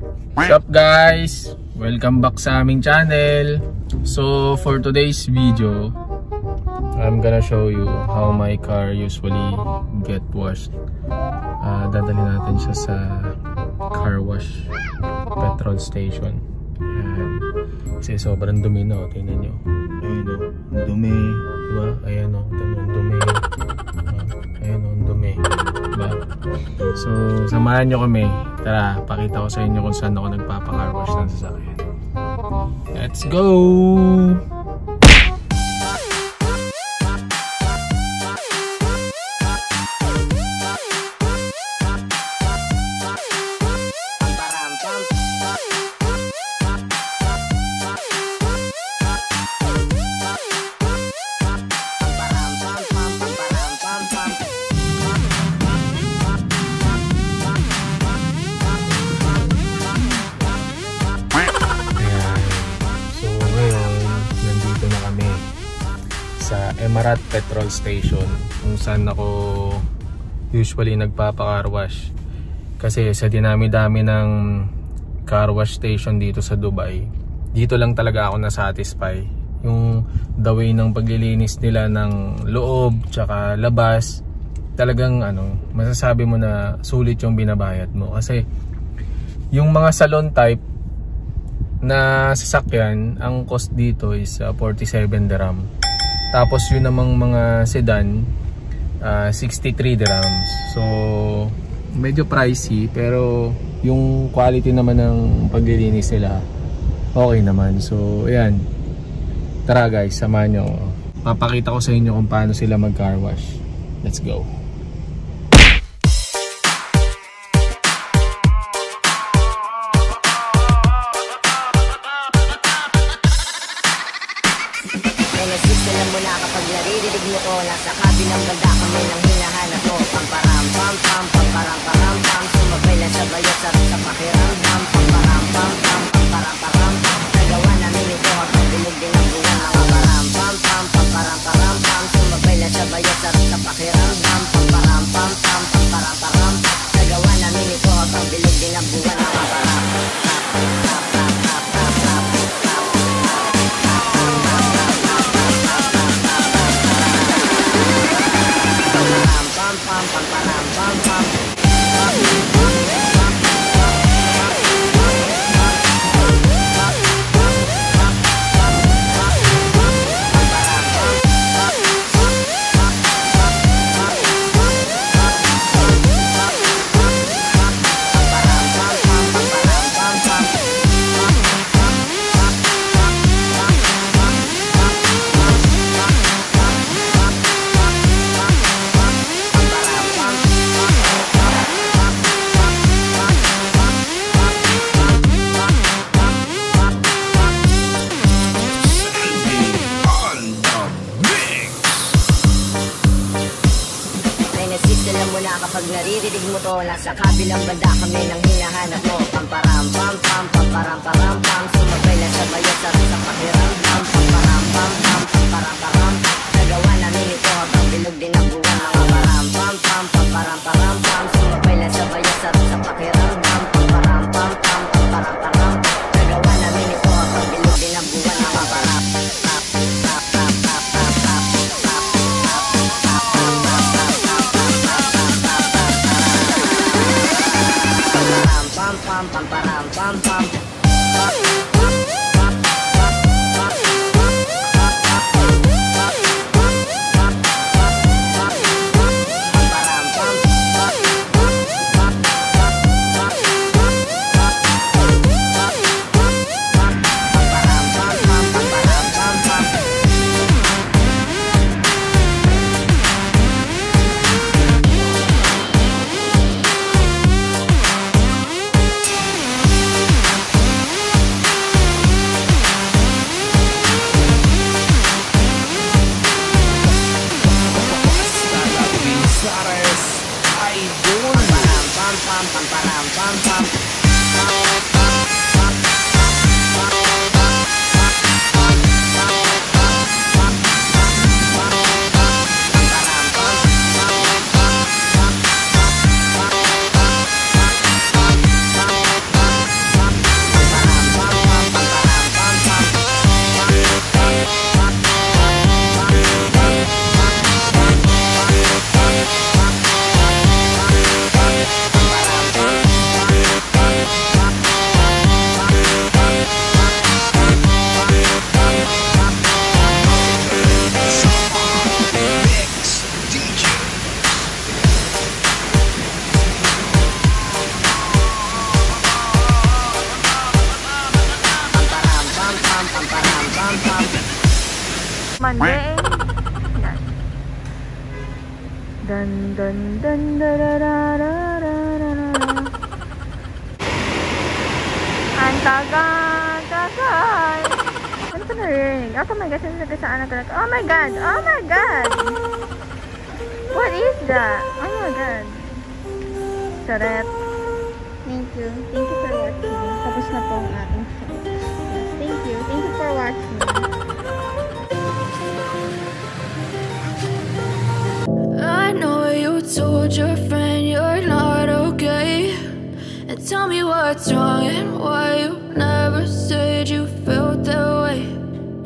What's up guys? Welcome back sa aming channel. So for today's video, I'm gonna show you how my car usually get washed. Dadali natin siya sa car wash petrol station. Ayan. Kasi sobrang dumi na, tingnan nyo. Ayan o, ang dumi, diba? Ayan o, ang dumi. Ayan o, ang dumi, diba? So samahan nyo kami. Tara, pakita ko sa inyo kung saan ako nagpapa-car wash ng sasakyan. Let's go! Emarat Petrol Station kung saan ako usually nagpapa-car wash. Kasi sa dinami-dami ng car wash station dito sa Dubai, dito lang talaga ako na-satisfy. Yung the way ng paglilinis nila ng loob tsaka labas, talagang masasabi mo na sulit yung binabayad mo. Kasi yung mga salon type na sasakyan, ang cost dito is 47 dirham. Tapos yun namang mga sedan, 63 dirhams. So medyo pricey, pero yung quality naman ng paglilinis nila okay naman. So ayan, tara guys, samahan nyo. Papakita ko sa inyo kung paano sila mag car wash. Let's go. Kapag naririnig mo to, nasa kabilang banda kami nang hinahanap mo. Pamparam pam pam, pamparam param pam, sumabay lang sa bayot sa pakiramdam. Pamparam pam pam, pamparam param pam, nagawa namin ito habang bilog din ang buwan. Pamparam pam pam, pamparam param pam, sumabay lang sa bayot sa pakiramdam. Pamparam pam pam, pamparam param pam, nagawa namin ito habang bilog din ang buwan. Pamparam pam pam pam pam pam. Kapag naririnig mo to, nasa kabilang banda kami nang hinahanap mo. Pamparam pam pam, pamparam param pam, sumabay lang sa bayot sa pakiramdam. Pamparam pam pam, pamparam param pam, nagawa namin ito habang bilog din ang buwan. Pamparam pam pam, pamparam param pam, sumabay lang sa bayot sa pakiramdam. Pamparam pam pam, pamparam param pam, nagawa namin ito habang bilog din ang buwan. Pamparam pam pam pam pam pam pam. Pam pam pam pam pam pam. Monday. Yan. Dun dun dun da da da da da da da. Ang tagal. Ano ka narinig? Oh my gosh, nasagasaan na. Oh my god! Oh my god! What is that? Oh my god. Sarap. Thank you. Thank you for watching. Tapos na po ang ating show. Yes, thank you. Thank you for watching. I know you told your friend you're not okay. And tell me what's wrong and why you never said you felt that way.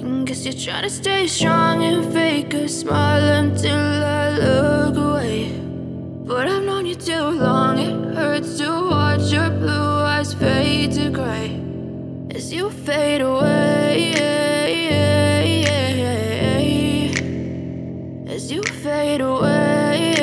And guess you're trying to stay strong and fake a smile until I look away. But I've known you too long, it hurts to watch your blue eyes fade to gray as you fade away, as you fade away.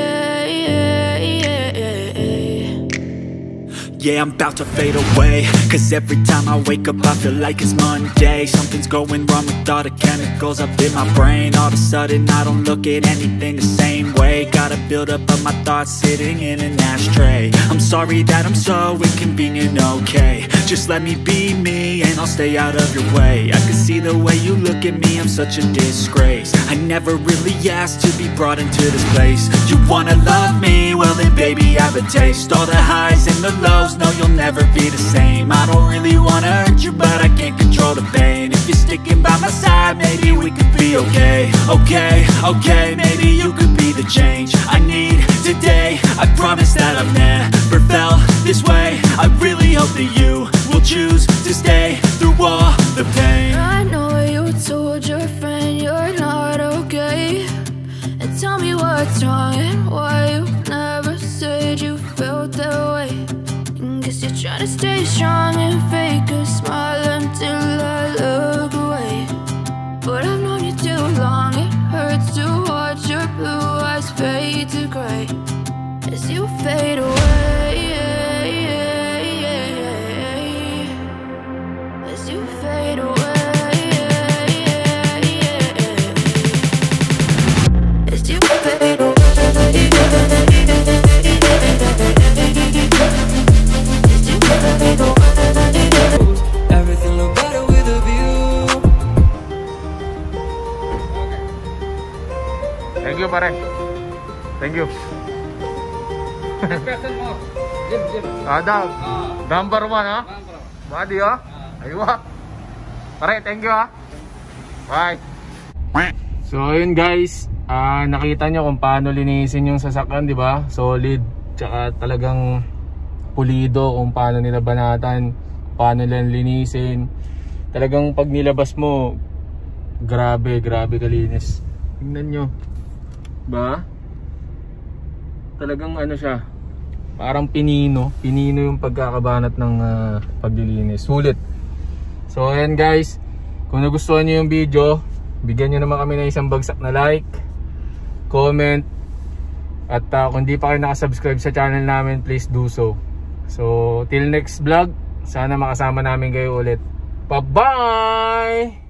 Yeah, I'm about to fade away, cause every time I wake up I feel like it's Monday. Something's going wrong with all the chemicals up in my brain. All of a sudden I don't look at anything the same way. Got a build up of my thoughts sitting in an ashtray. I'm sorry that I'm so inconvenient, okay. Just let me be me and I'll stay out of your way. I can see the way you look at me, I'm such a disgrace. I never really asked to be brought into this place. You wanna love me? Well then baby I have a taste. All the highs and the lows, no, you'll never be the same. I don't really wanna hurt you, but I can't control the pain. If you're sticking by my side, maybe we could be okay. Okay, maybe you could be the change I need today. I promise that I've never felt this way. I really hope that you will choose to stay through all the pain. I know you told your friend you're not okay. And tell me what's wrong and why you never said you felt that way. Guess you're trying to stay strong and fake a smile until I look away. But I've known you too long, it hurts to watch your blue eyes fade to gray as you fade away, as you fade away, as you fade away. Everything look better with a view. Thank you pare. Thank you. Ada. Number 1 ha. Badi ha. Aywa. Pare, thank you ha. Bye. So ayun guys, nakita nyo kung paano linisin yung sasakyan, di ba? Solid, tsaka talagang pulido kung paano nila banatan, paano nila linisin. Talagang pag nilabas mo, grabe kalinis. Tingnan nyo, ba? Talagang ano siya, parang pinino yung pagkakabanat ng paglilinis. Sulit. So ayan guys, kung nagustuhan nyo yung video, bigyan nyo naman kami ng isang bagsak na like, comment, at kung di pa kayo nakasubscribe sa channel namin, please do so. So till next vlog, sana makasama namin kayo ulit. Bye bye.